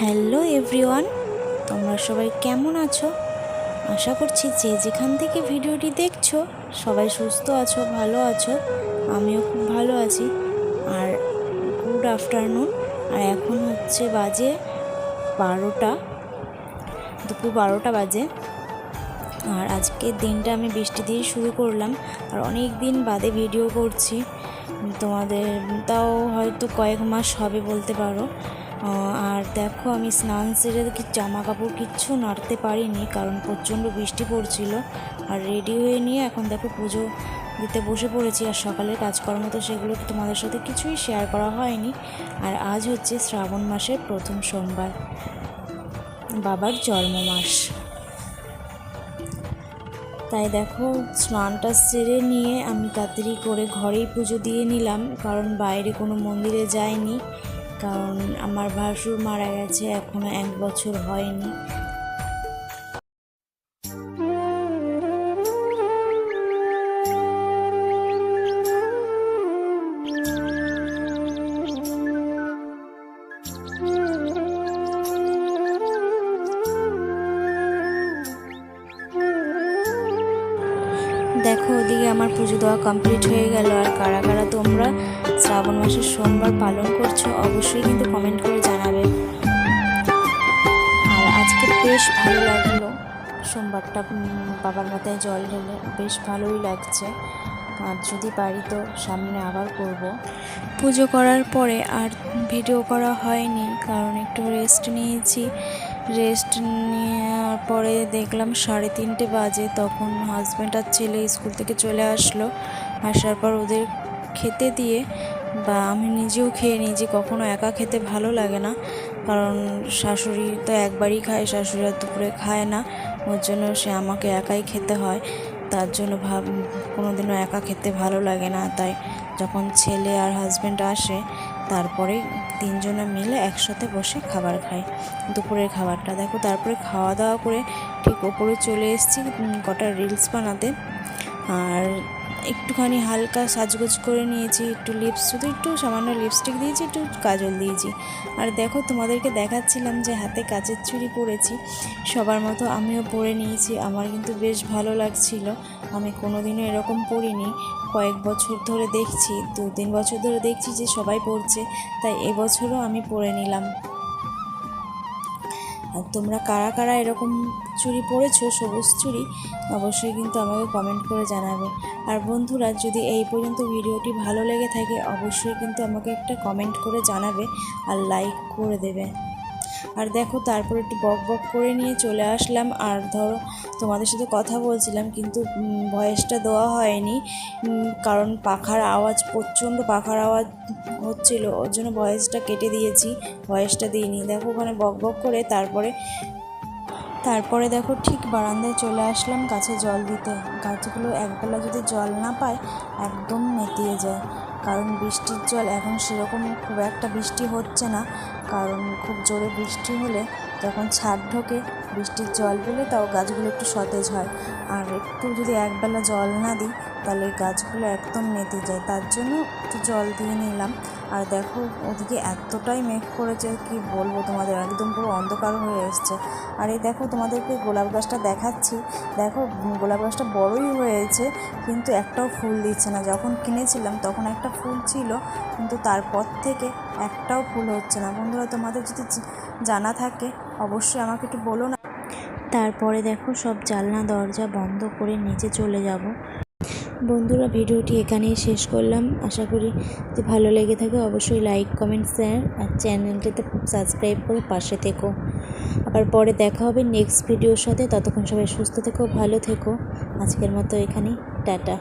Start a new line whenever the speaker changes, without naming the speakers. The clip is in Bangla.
হ্যালো এভরিওয়ান, তোমরা সবাই কেমন আছো? আশা করছি যে যেখান থেকে ভিডিওটি দেখছো সবাই সুস্থ আছো, ভালো আছো। আমিও খুব ভালো আছি। আর গুড আফটারনুন। আর এখন হচ্ছে বাজে 12টা, দুপুর 12টা বাজে। আর আজকের দিনটা আমি বৃষ্টি দিয়ে শুরু করলাম। আর অনেক দিন বাদে ভিডিও করছি, তোমাদের তাও হয়তো কয়েক মাস হবে বলতে পারো। আর দেখো, আমি স্নান সেরে জামা কাপড় কিচ্ছু নাড়তে পারিনি, কারণ প্রচণ্ড বৃষ্টি পড়ছিল। আর রেডি হয়ে নিয়ে এখন দেখো পুজো দিতে বসে পড়েছি। আর সকালের কাজকর্ম তো সেগুলো তোমাদের সাথে কিছুই শেয়ার করা হয়নি। আর আজ হচ্ছে শ্রাবণ মাসের প্রথম সোমবার, বাবার জন্ম মাস। তাই দেখো, স্নানটা সেরে নিয়ে আমি তাড়াতাড়ি করে ঘরেই পুজো দিয়ে নিলাম, কারণ বাইরে কোনো মন্দিরে যাইনি। কারণ আমার ভাসুর মারা গেছে, এখনো 1 বছর হয়নি। দেখো, ওদিকে আমার পুজো দেওয়া কমপ্লিট হয়ে গেল। আর কারা কারা তোমরা শ্রাবণ মাসের সোমবার পালন করছো অবশ্যই কিন্তু কমেন্ট করে জানাবে। আর আজকে বেশ ভালো লাগলো সোমবারটা বাবার মাথায় জল ঢেলে, বেশ ভালোই লাগছে। আর যদি পারি তো সামনে আবার করব। পুজো করার পরে আর ভিডিও করা হয়নি, কারণ একটু রেস্ট নিয়েছি। রেস্ট নেওয়ার পরে দেখলাম 3:30 বাজে। তখন হাজব্যান্ড আর ছেলে স্কুল থেকে চলে আসলো। আসার পর ওদের খেতে দিয়ে বা আমি নিজেও খেয়ে নিয়েছি। কখনো একা খেতে ভালো লাগে না, কারণ শাশুড়ি তো একবারই খায়, শাশুড়ি আর দুপুরে খায় না। ওর জন্য সে আমাকে একাই খেতে হয়। তার জন্য কোনোদিনও একা খেতে ভালো লাগে না। তাই যখন ছেলে আর হাজব্যান্ড আসে, তারপরে 3 জনে মিলে একসাথে বসে খাবার খাই, দুপুরের খাবারটা। দেখো, তারপরে খাওয়া দাওয়া করে ঠিক ওপরে চলে এসেছি কটা রিলস বানাতে। আর একটুখানি হালকা সাজগোজ করে নিয়েছি, শুধু একটু সামান্য লিপস্টিক দিয়েছি, একটু কাজল দিয়েছি। আর দেখো, তোমাদেরকে দেখাচ্ছিলাম যে হাতে কাচের চুড়ি পরেছি, সবার মতো আমিও পরে নিয়েছি। আমার কিন্তু বেশ ভালো লাগছিল, আমি কোনোদিনও এরকম পরিনি। কয়েক বছর ধরে দেখছি, 2-3 বছর ধরে দেখছি যে সবাই পরছে, তাই এবছরও আমি পরে নিলাম। আর তোমরা কারা কারা এরকম চুড়ি পরেছো, সবুজ চুড়ি, অবশ্যই কিন্তু আমাকে কমেন্ট করে জানাবে। আর বন্ধুরা, যদি এই পর্যন্ত ভিডিওটি ভালো লেগে থাকে অবশ্যই কিন্তু আমাকে একটা কমেন্ট করে জানাবে আর লাইক করে দেবে। আর দেখো, তারপর একটু বক বক করে নিয়ে চলে আসলাম। আর ধরো, তোমাদের সাথে কথা বলছিলাম কিন্তু ভয়েসটা দেওয়া হয়নি, কারণ পাখার আওয়াজ, প্রচণ্ড পাখার আওয়াজ হচ্ছিল, ওর জন্য ভয়েসটা কেটে দিয়েছি, ভয়েসটা দিইনি। দেখো, ওখানে বক বক করে তারপরে দেখো ঠিক বারান্দায় চলে আসলাম গাছে জল দিতে। গাছগুলো একবেলা যদি জল না পায় একদম নেতিয়ে যায়, কারণ বৃষ্টির জল এখন সেরকম খুব একটা বৃষ্টি হচ্ছে না। কারণ খুব জোরে বৃষ্টি হলে যখন ছাদ ঢোকে, বৃষ্টির জল পেলে তাও গাছগুলো একটু সতেজ হয়। আর একটু যদি একবেলা জল না দিই তাহলে গাছগুলো একদম নেতে যায়, তার জন্য একটু জল দিয়ে নিলাম। আর দেখো, ওদিকে এতটাই মেঘ করেছে কি বলবো তোমাদের, একদম পুরো অন্ধকার হয়ে এসছে। আর এই দেখো, তোমাদেরকে গোলাপ গাছটা দেখাচ্ছি। দেখো, গোলাপ গাছটা বড়ই হয়েছে কিন্তু একটাও ফুল দিচ্ছে না। যখন কিনেছিলাম তখন একটা ফুল ছিল, কিন্তু তারপর থেকে একটাও ফুল হচ্ছে না। বন্ধুরা, তোমাদের যদি জানা থাকে অবশ্যই আমাকে একটু বলো না। তারপরে দেখো, সব জানলা দরজা বন্ধ করে নিচে চলে যাব। বন্ধুরা, ভিডিওটি এখানেই শেষ করলাম। আশা করি যদি ভালো লেগে থাকে অবশ্যই লাইক, কমেন্ট, শেয়ার আর চ্যানেলটিতে সাবস্ক্রাইব করে পাশে থেকো। আবার পরে দেখা হবে নেক্সট ভিডিওর সাথে। ততক্ষণ সবাই সুস্থ থেকো, ভালো থেকো। আজকের মতো এখানেই টাটা।